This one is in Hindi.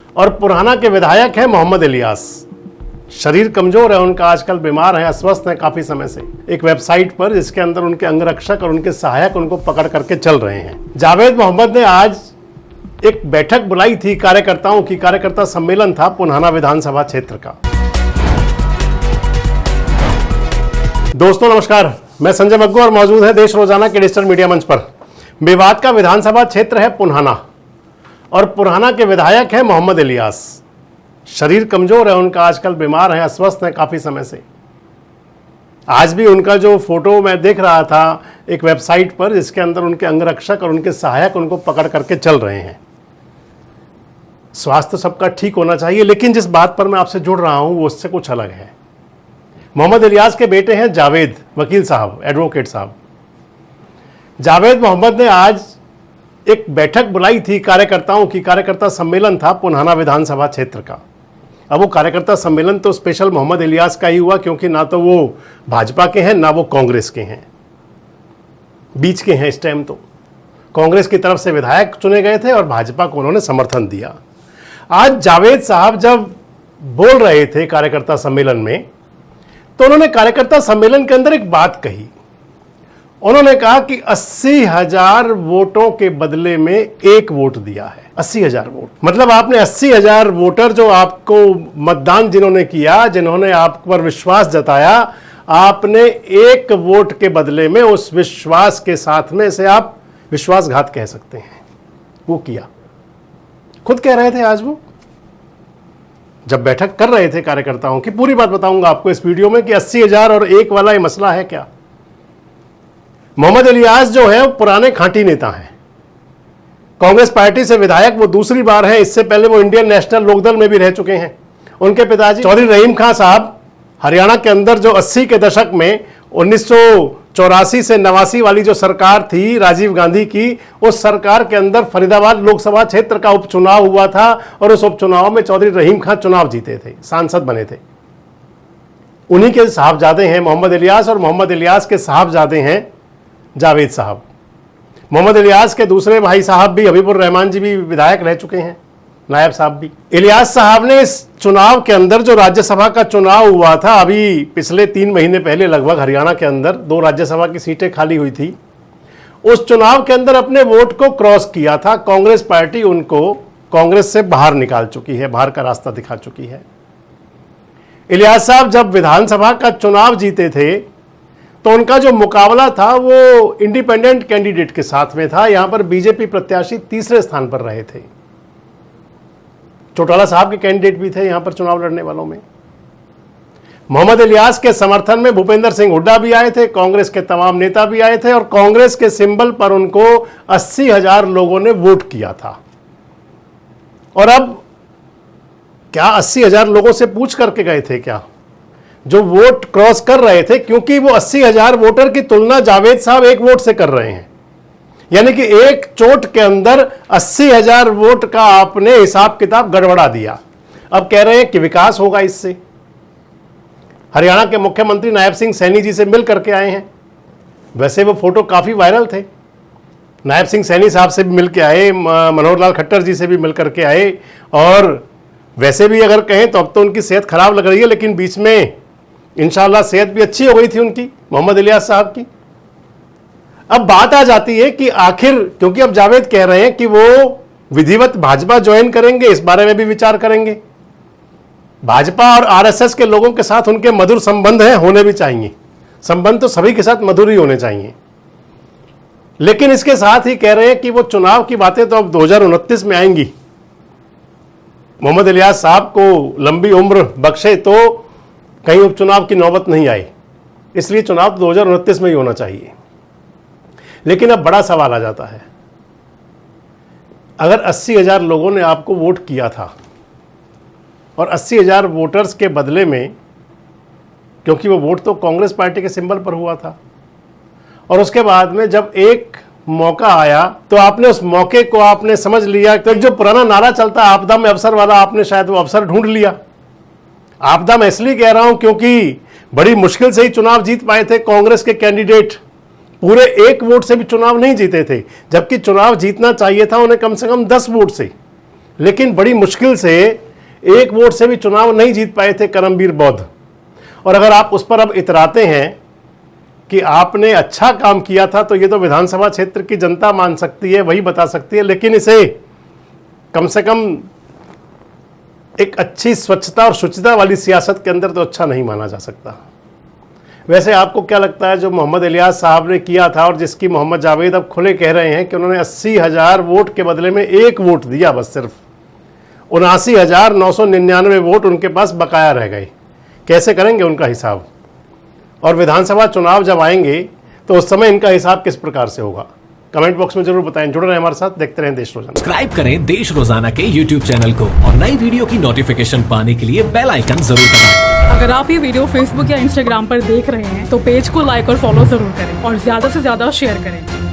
और पुराना के विधायक हैं मोहम्मद इलियास। शरीर कमजोर है उनका, आजकल बीमार है, अस्वस्थ हैं काफी समय से। एक वेबसाइट पर जिसके अंदर उनके अंगरक्षक और उनके सहायक उनको पकड़ करके चल रहे हैं। जावेद मोहम्मद ने आज एक बैठक बुलाई थी कार्यकर्ताओं की, कार्यकर्ता सम्मेलन था पुन्हाना विधानसभा क्षेत्र का। दोस्तों नमस्कार, मैं संजय मग्गू और मौजूद है देश रोजाना के डिजिटल मीडिया मंच पर। मेवात का विधानसभा क्षेत्र है पुन्हाना और पुन्हाना के विधायक हैं मोहम्मद इलियास। शरीर कमजोर है उनका, आजकल बीमार हैं, अस्वस्थ हैं काफी समय से। आज भी उनका जो फोटो मैं देख रहा था एक वेबसाइट पर जिसके अंदर उनके अंगरक्षक और उनके सहायक उनको पकड़ करके चल रहे हैं। स्वास्थ्य सबका ठीक होना चाहिए, लेकिन जिस बात पर मैं आपसे जुड़ रहा हूं वो उससे कुछ अलग है। मोहम्मद इलियास के बेटे हैं जावेद, वकील साहब, एडवोकेट साहब। जावेद मोहम्मद ने आज एक बैठक बुलाई थी कार्यकर्ताओं की, कार्यकर्ता सम्मेलन था पुन्हाना विधानसभा क्षेत्र का। अब वो कार्यकर्ता सम्मेलन तो स्पेशल मोहम्मद इलियास का ही हुआ, क्योंकि ना तो वो भाजपा के हैं ना वो कांग्रेस के हैं, बीच के हैं। इस टाइम तो कांग्रेस की तरफ से विधायक चुने गए थे और भाजपा को उन्होंने समर्थन दिया। आज जावेद साहब जब बोल रहे थे कार्यकर्ता सम्मेलन में, तो उन्होंने कार्यकर्ता सम्मेलन के अंदर एक बात कही। उन्होंने कहा कि 80,000 वोटों के बदले में एक वोट दिया है। 80,000 वोट मतलब आपने 80,000 वोटर जो आपको मतदान जिन्होंने किया, जिन्होंने आप पर विश्वास जताया, आपने एक वोट के बदले में उस विश्वास के साथ में इसे आप विश्वासघात कह सकते हैं, वो किया। खुद कह रहे थे आज वो जब बैठक कर रहे थे कार्यकर्ताओं की। पूरी बात बताऊंगा आपको इस वीडियो में कि 80,000 और एक वाला ये मसला है क्या। मोहम्मद इलियास जो है वो पुराने खांटी नेता हैं, कांग्रेस पार्टी से विधायक वो दूसरी बार है। इससे पहले वो इंडियन नेशनल लोकदल में भी रह चुके हैं। उनके पिताजी चौधरी रहीम खां साहब हरियाणा के अंदर जो 80 के दशक में 1984 से 89 वाली जो सरकार थी राजीव गांधी की, उस सरकार के अंदर फरीदाबाद लोकसभा क्षेत्र का उपचुनाव हुआ था और उस उपचुनाव में चौधरी रहीम खां चुनाव जीते थे, सांसद बने थे। उन्हीं के साहबजादे हैं मोहम्मद इलियास और मोहम्मद इलियास के साहबजादे हैं जावेद साहब। मोहम्मद इलियास के दूसरे भाई साहब भी, हबीबुर रहमान जी भी विधायक रह चुके हैं, नायब साहब भी। इलियास साहब ने इस चुनाव के अंदर जो राज्यसभा का चुनाव हुआ था अभी पिछले 3 महीने पहले लगभग, हरियाणा के अंदर 2 राज्यसभा की सीटें खाली हुई थी, उस चुनाव के अंदर अपने वोट को क्रॉस किया था। कांग्रेस पार्टी उनको कांग्रेस से बाहर निकाल चुकी है, बाहर का रास्ता दिखा चुकी है। इलियास साहब जब विधानसभा का चुनाव जीते थे तो उनका जो मुकाबला था वो इंडिपेंडेंट कैंडिडेट के साथ में था। यहां पर बीजेपी प्रत्याशी तीसरे स्थान पर रहे थे। चौटाला साहब के कैंडिडेट भी थे यहां पर चुनाव लड़ने वालों में। मोहम्मद इलियास के समर्थन में भूपेंद्र सिंह हुड्डा भी आए थे, कांग्रेस के तमाम नेता भी आए थे और कांग्रेस के सिंबल पर उनको 80,000 लोगों ने वोट किया था। और अब क्या 80,000 लोगों से पूछ करके गए थे क्या जो वोट क्रॉस कर रहे थे? क्योंकि वो 80,000 वोटर की तुलना जावेद साहब एक वोट से कर रहे हैं, यानी कि एक चोट के अंदर 80,000 वोट का आपने हिसाब किताब गड़बड़ा दिया। अब कह रहे हैं कि विकास होगा इससे। हरियाणा के मुख्यमंत्री नायब सिंह सैनी जी से मिल करके आए हैं। वैसे वो फोटो काफी वायरल थे। नायब सिंह सैनी साहब से भी मिल के आए, मनोहर लाल खट्टर जी से भी मिल करके आए। और वैसे भी अगर कहें तो अब तो उनकी सेहत खराब लग रही है, लेकिन बीच में इंशाअल्लाह सेहत भी अच्छी हो गई थी उनकी, मोहम्मद इलियास साहब की। अब बात आ जाती है कि आखिर, क्योंकि अब जावेद कह रहे हैं कि वो विधिवत भाजपा ज्वाइन करेंगे, इस बारे में भी विचार करेंगे। भाजपा और आरएसएस के लोगों के साथ उनके मधुर संबंध हैं, होने भी चाहिए। संबंध तो सभी के साथ मधुर ही होने चाहिए, लेकिन इसके साथ ही कह रहे हैं कि वो चुनाव की बातें तो अब 2029 में आएंगी। मोहम्मद इलियास साहब को लंबी उम्र बख्शे तो कहीं उपचुनाव की नौबत नहीं आई, इसलिए चुनाव 2029 में ही होना चाहिए। लेकिन अब बड़ा सवाल आ जाता है, अगर 80,000 लोगों ने आपको वोट किया था और 80,000 वोटर्स के बदले में, क्योंकि वो वोट तो कांग्रेस पार्टी के सिंबल पर हुआ था, और उसके बाद में जब एक मौका आया तो आपने उस मौके को आपने समझ लिया। तो एक जो पुराना नारा चलता है आपदा में अवसर वाला, आपने शायद वो अवसर ढूंढ लिया। आपदा मैं इसलिए कह रहा हूं क्योंकि बड़ी मुश्किल से ही चुनाव जीत पाए थे कांग्रेस के कैंडिडेट। पूरे एक वोट से भी चुनाव नहीं जीते थे, जबकि चुनाव जीतना चाहिए था उन्हें कम से कम 10 वोट से। लेकिन बड़ी मुश्किल से 1 वोट से भी चुनाव नहीं जीत पाए थे करमबीर बौद्ध। और अगर आप उस पर अब इतराते हैं कि आपने अच्छा काम किया था, तो ये तो विधानसभा क्षेत्र की जनता मान सकती है, वही बता सकती है, लेकिन इसे कम से कम एक अच्छी स्वच्छता और शुचिता वाली सियासत के अंदर तो अच्छा नहीं माना जा सकता। वैसे आपको क्या लगता है जो मोहम्मद इलियास साहब ने किया था और जिसकी मोहम्मद जावेद अब खुले कह रहे हैं कि उन्होंने 80,000 वोट के बदले में 1 वोट दिया, बस सिर्फ 79,999 वोट उनके पास बकाया रह गए, कैसे करेंगे उनका हिसाब? और विधानसभा चुनाव जब आएंगे तो उस समय इनका हिसाब किस प्रकार से होगा? कमेंट बॉक्स में जरूर बताएं। जुड़ रहे हैं हमारे साथ, देखते रहें देश रोजाना। सब्सक्राइब करें देश रोजाना के YouTube चैनल को और नई वीडियो की नोटिफिकेशन पाने के लिए बेल आइकन जरूर दबाएं। अगर आप ये वीडियो फेसबुक या इंस्टाग्राम पर देख रहे हैं तो पेज को लाइक और फॉलो जरूर करें और ज्यादा से ज्यादा शेयर करें।